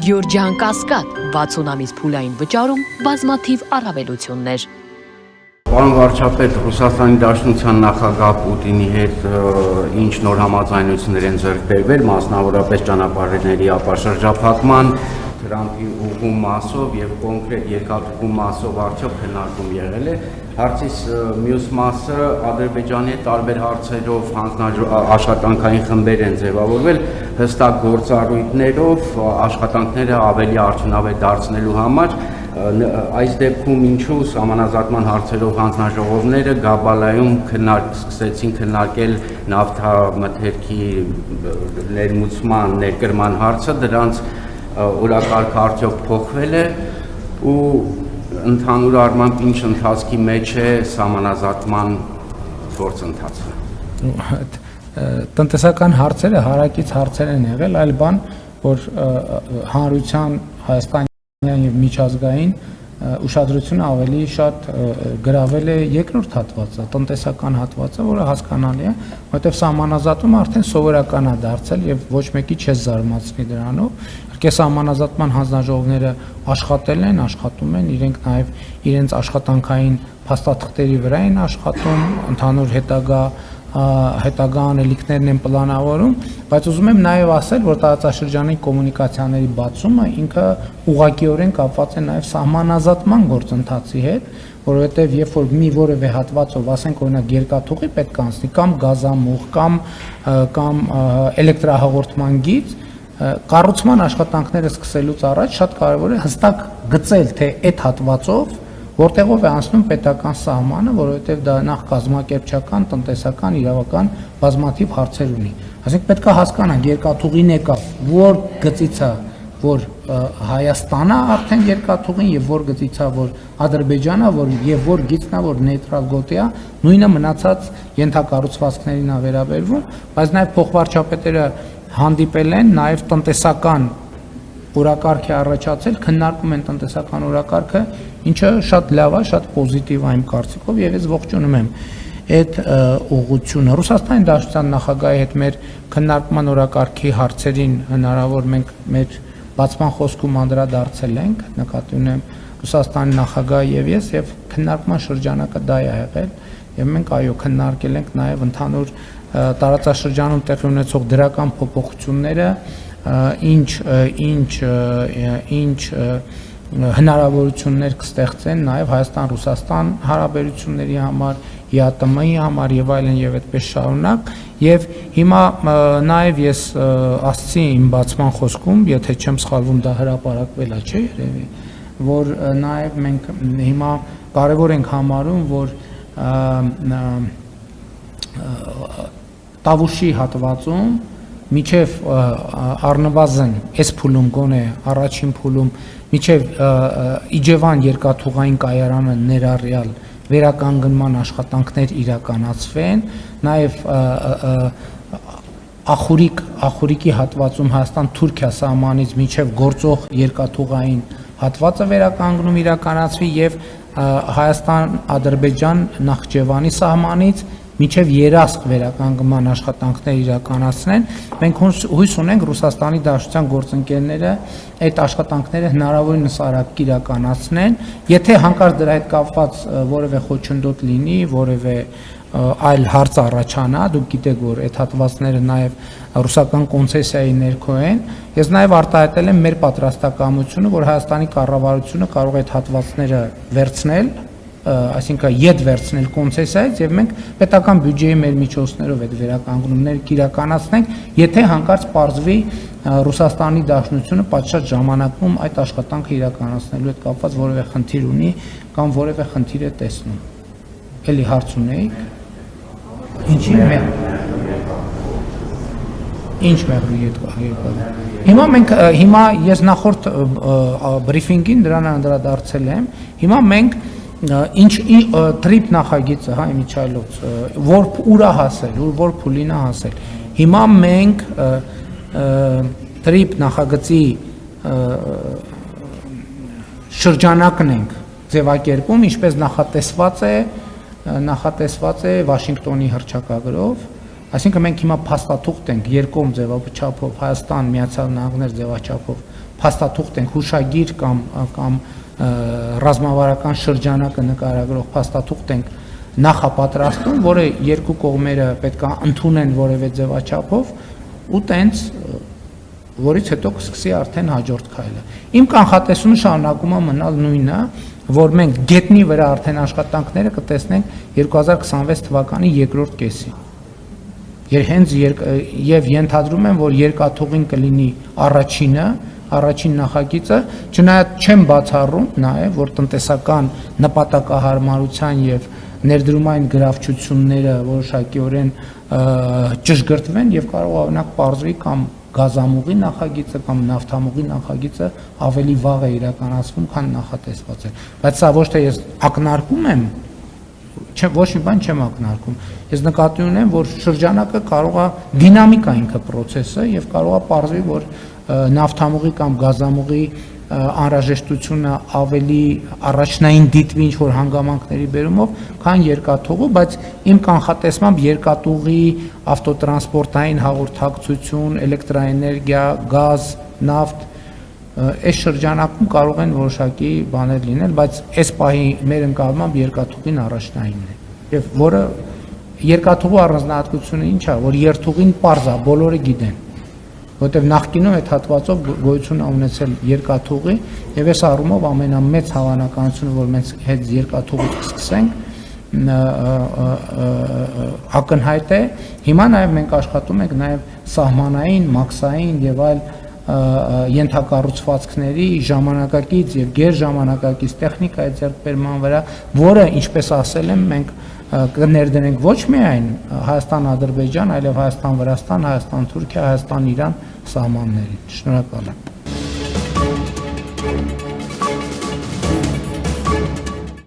Գյորջյան Կասկադ 60 ամիս փուլային վճարում բազմաթիվ առավելություններ։ Պարոն վարչապետ, Ռուսաստանի Դաշնության նախագահ Պուտինի հետ ինչ նոր համաձայնություններ են ձեռք բերվել, մասնավորապես ճանապարհների ապաշրջափակման, Թրամփի ուղղում մասով եւ կոնկրետ երկաթուղու մասով արդյոք քննարկում եղել է։ Հարցիս մյուս մասը Ադրբեջանի տարբեր հարցերով աշխատանքային խմբեր են ձևավորվել հստակ գործառույթներով աշխատանքները ավելի արդյունավետ դարձնելու համար։ Այս դեպքում ինչու սահմանազատման հարցերով հանձնաժողովները Գաբալայում սկսեցին քննարկել նավթամթերքի ներմուծման ներկրման հարցը, դրանց օրակարգը արդյոք փոխվել է ու ընդհանուր առմամբ ինչ ընթացքի մեջ է սահմանազատման գործընթացը։ Տնտեսական հարցերը հարակից հարցեր են եղել, այլ բան, որ հանրության հայաստանյան եւ միջազգային ուշադրությունը ավելի շատ գրավել է երկրորդ հատվածը, տնտեսական հատվածը, որը հասկանալի է, որովհետեւ սահմանազատումը արդեն սովորական է դարձել եւ ոչ մեկի չես զարմացնի դրանով։ Իհարկե սահմանազատման հանձնաժողովները աշխատել են, աշխատում են, իրենք նաեւ իրենց աշխատանքային փաստաթղթերի վրա են աշխատում, ընդհանուր հետագա անելիքներն են պլանավորում, բայց ուզում եմ նաև ասել, որ տարածաշրջանային կոմունիկացիաների բացումը ինքը ուղղակիորեն կապված է նաև սահմանազատման գործընթացի հետ, որովհետև երբ որ մի որևէ հատվածով, ասենք օրինակ երկաթուղի պետք է անցնի կամ գազամուղ կամ էլեկտրահաղորդման գիծ, կառուցման աշխատանքները սկսելուց առաջ շատ կարևոր է հստակ գծել, թե այդ հատվածով որտեղով է անցնում պետական սահմանը, որովհետև դա նախ կազմակերպչական, տնտեսական, իրավական բազմաթիվ հարցեր ունի։ Այսինքն պետք է հասկանանք երկաթուղին եկավ, որ գծից է, որ Հայաստանը արդեն երկաթուղին եւ որ գծից է, որ Ադրբեջանը, եւ որ գիծն է, որ նեյտրալ գոտի է, նույնը մնացած ենթակառուցվածքներին է վերաբերվում, բայց նաեւ փոխվարչապետերը հանդիպել են նաեւ տնտեսական օրակարգ է առաջացել, քննարկում են տնտեսական օրակարգը, ինչը շատ լավ է, շատ պոզիտիվ է իմ կարծիքով եւ ես ողջունում եմ այդ ուղղությունը։ Ռուսաստանի Դաշնության նախագահի հետ մեր քննարկման օրակարգի հարցերին հնարավոր մենք մեր բացման խոսքում անդրադարձել ենք, նկատի ունեմ Ռուսաստանի նախագահը եւ քննարկման շրջանակը դա է եղել եւ մենք այո քննարկել ենք նաեւ ընդհանուր տարածաշրջանում տեղի ունեցող դրական փոփոխությունները, ինչ հնարավորություններ կստեղծեն նաև Հայաստան-Ռուսաստան հարաբերությունների համար, ԵԱՏՄ-ի համար եւ այլն եւ այդպես շարունակ եւ հիմա նաև ես ասացի իմ բացման խոսքում, եթե չեմ սխալվում դա հրապարակվել է, չէ՞ երևի, որ նաև մենք հիմա կարևոր ենք համարում, որ Տավուշի հատվածում միջև առնվազն այս փուլում գոնե առաջին փուլում միջև Իջևան երկաթուղային կայարանը ներառյալ վերականգնման աշխատանքներ իրականացվեն, նաև Ախուրիկի հատվածում Հայաստան-Թուրքիա սահմանից միջև գործող երկաթուղային հատվածը վերականգնում իրականացվի եւ Հայաստան-Ադրբեջան-Նախճեվանի սահմանից միջև երասք վերականգնման աշխատանքներ իրականացնեն, մենք հույս ունենք Ռուսաստանի Դաշնության գործընկերները այդ աշխատանքները հնարավորինս արագ իրականացնեն, եթե հանկարծ դրա հետ կապված որևէ խոչընդոտ լինի, որևէ այլ հարց առաջանա, դուք գիտեք, որ այդ հատվածները նաև ռուսական կոնցեսիայի ներքո են, ես նաև արտահայտել եմ մեր պատրաստակամությունը, որ Հայաստանի կառավարությունը կարող է այդ հատվածները վերցնել, այսինքն յետ վերցնել կոնցեսիայից եւ մենք պետական բյուջեի մեր միջոցներով այդ վերականգնումները կիրականացնենք, եթե հանկարծ պարզվի Ռուսաստանի Դաշնությունը պատշաճ ժամանակում այդ աշխատանքը իրականացնելու հետ կապված որևէ խնդիր ունի կամ որևէ խնդիր է տեսնում։ Էլի հարց ունեիք։ Ինչ մեղրու եկա։ Հիմա ես նախորդ բրիֆինգին դրան անդրադարձել եմ։ Հիմա մենք ինչ տրիպ նախագիծը, հա, Միչայլոց, որ ուր է հասել, որ փուլին է հասել։ Հիմա մենք տրիպ նախագծի շրջանակն ենք ձևակերպում, ինչպես նախատեսված է Վաշինգտոնի հռչակագրով, այսինքն մենք հիմա փաստաթուղթ ենք երկկողմ ձևաչափով Հայաստան, Միացյալ Նահանգներ ձևաչափով փաստաթուղթ ենք, հուշագիր կամ ռազմավարական շրջանակը նկարագրող փաստաթուղթ ենք նախապատրաստում, որը երկու կողմերը պետք է ընդունեն որևէ ձևաչափով ու տենց որից հետո կսկսի արդեն հաջորդ քայլը։ Իմ կանխատեսումը շարունակում է մնալ նույնը, որ մենք գետնի վրա արդեն աշխատանքները կտեսնենք 2026 թվականի երկրորդ կեսին։ Եվ ենթադրում եմ, որ երկաթուղին կլինի առաջին նախագիծը, չնայած չեմ բացառում նաև, որ տնտեսական նպատակահարմարության եւ ներդրումային գրավչությունները որոշակիորեն ճշգրտվեն եւ կարող օրինակ պարզվի կամ գազամուղի նախագիծը կամ նավթամուղի նախագիծը ավելի վաղ է իրականացվում, քան նախատեսված է։ Բայց սա ոչ թե ես ակնարկում եմ, ոչ մի բան չեմ ակնարկում։ Ես նկատի ունեմ, որ շրջանակը կարող է դինամիկա ինքը process-ը եւ կարող է պարզվի, որ նավթամուղի կամ գազամուղի անհրաժեշտությունը ավելի առաջնային դիտվի ինչ որ հանգամանքների բերումով, քան երկաթուղու, բայց իմ կանխատեսմամբ երկաթուղի ավտոտրանսպորտային հաղորդակցություն, էլեկտրաէներգիա, գազ, նավթ այս շրջանակում կարող են որոշակի բաներ լինել, բայց այս պահի մեր ընկալմամբ երկաթուղին առաջնայինն է։ Եվ որը երկաթուղու առանձնահատկությունը ինչ է, որ երթուղին պարզ է, բոլորը գիտեն, որտեղ նախկինում այդ հատվածով գոյություն է ունեցել երկաթուղի, եւ այս առումով ամենամեծ հավանականությունը, որ մենք հետ երկաթուղի կսկսենք, ակնհայտ է։ Հիմա նաեւ մենք աշխատում ենք նաեւ սահմանային, մաքսային եւ այլ ենթակառուցվածքների ժամանակակից եւ գերժամանակակից տեխնիկայի ձեռքբերման վրա, որը, ինչպես ասել եմ, մենք կներդնենք ոչ միայն Հայաստան-Ադրբեջան, այլև Հայաստան-Վրաստան, Հայաստան-Թուրքիա, Հայաստան-Իրան սահմաններին։ Շնորհակալ եմ։